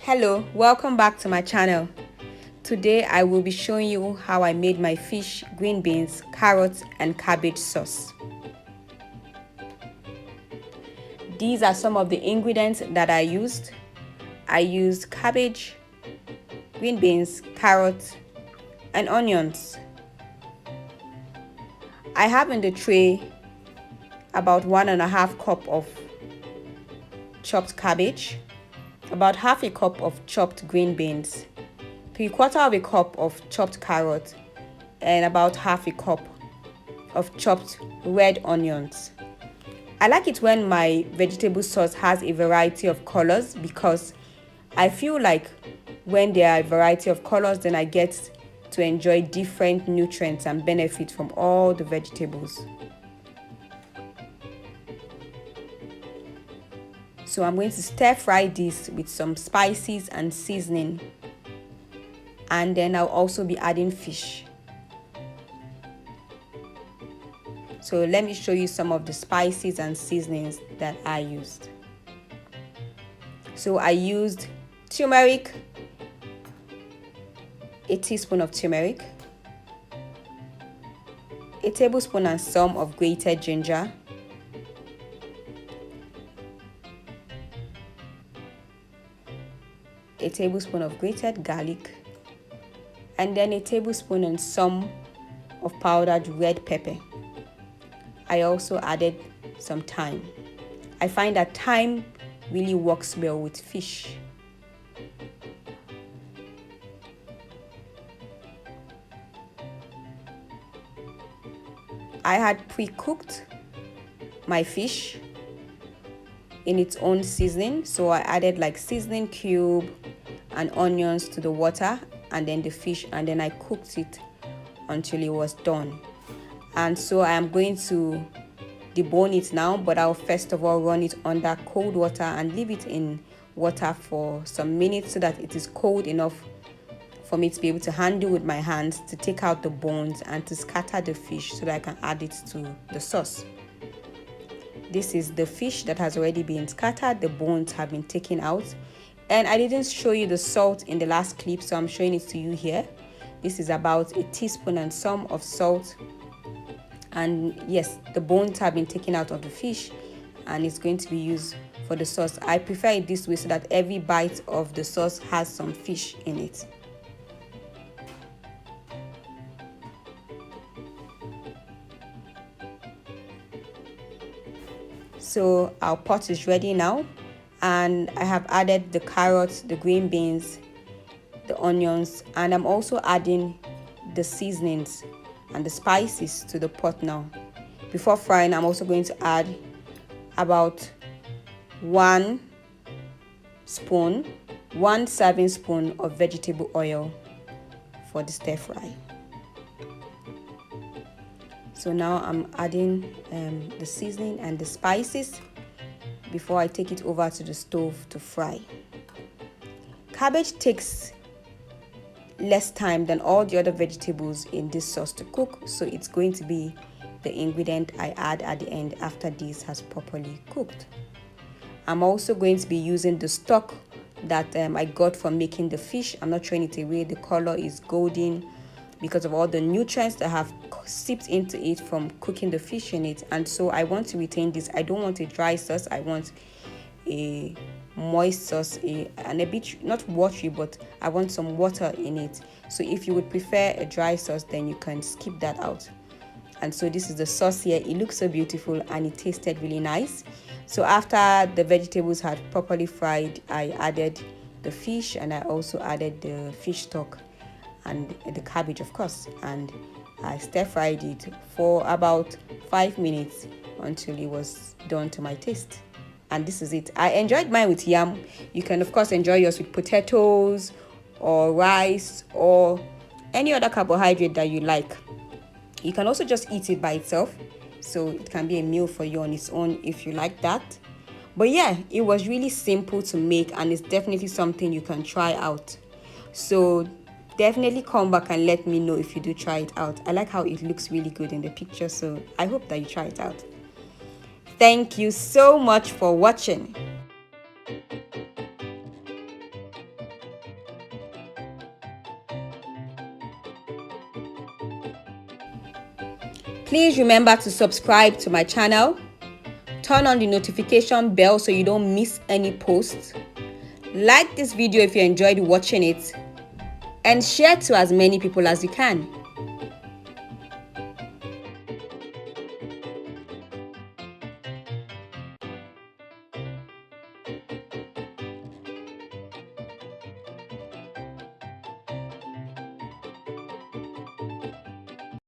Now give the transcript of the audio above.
Hello, welcome back to my channel. Today I will be showing you how I made my fish, green beans, carrots and cabbage sauce. These are some of the ingredients that I used. I used cabbage, green beans, carrots and onions. I have in the tray about 1.5 cup of chopped cabbage, about half a cup of chopped green beans, 3/4 of a cup of chopped carrot, and about half a cup of chopped red onions. I like it when my vegetable sauce has a variety of colors because I feel like when there are a variety of colors, then I get to enjoy different nutrients and benefits from all the vegetables. So I'm going to stir fry this with some spices and seasoning, and then I'll also be adding fish. So let me show you some of the spices and seasonings that I used. So I used turmeric, a teaspoon of turmeric, a tablespoon and some of grated ginger, a tablespoon of grated garlic, and then a tablespoon and some of powdered red pepper. I also added some thyme. I find that thyme really works well with fish. I had pre-cooked my fish in its own seasoning, so I added like seasoning cube and onions to the water and then the fish, and then I cooked it until it was done. And so I am going to debone it now, but I'll first of all run it under cold water and leave it in water for some minutes so that it is cold enough for me to be able to handle with my hands to take out the bones and to scatter the fish so that I can add it to the sauce. This is the fish that has already been scattered. The bones have been taken out, and I didn't show you the salt in the last clip, so I'm showing it to you here. This is about a teaspoon and some of salt, and yes, the bones have been taken out of the fish and it's going to be used for the sauce. I prefer it this way so that every bite of the sauce has some fish in it. So our pot is ready now, and I have added the carrots, the green beans, the onions, and I'm also adding the seasonings and the spices to the pot now. Before frying, I'm also going to add about 1 serving spoon of vegetable oil for the stir fry. So now I'm adding the seasoning and the spices before I take it over to the stove to fry. Cabbage takes less time than all the other vegetables in this sauce to cook, so it's going to be the ingredient I add at the end after this has properly cooked. I'm also going to be using the stock that I got from making the fish. I'm not throwing it away. The color is golden because of all the nutrients that have seeped into it from cooking the fish in it, and so I want to retain this. I don't want a dry sauce. I want a moist sauce, and a bit not watery, but I want some water in it. So if you would prefer a dry sauce, then you can skip that out. And so this is the sauce here. It looks so beautiful and it tasted really nice. So after the vegetables had properly fried, I added the fish, and I also added the fish stock and the cabbage, of course, and I stir fried it for about 5 minutes until it was done to my taste. And this is it. I enjoyed mine with yam. You can of course enjoy yours with potatoes or rice or any other carbohydrate that you like. You can also just eat it by itself, so it can be a meal for you on its own if you like that. But yeah, it was really simple to make, and it's definitely something you can try out. So definitely come back and let me know if you do try it out. I like how it looks really good in the picture, so I hope that you try it out. Thank you so much for watching. Please remember to subscribe to my channel. Turn on the notification bell so you don't miss any posts. Like this video if you enjoyed watching it, and share to as many people as you can.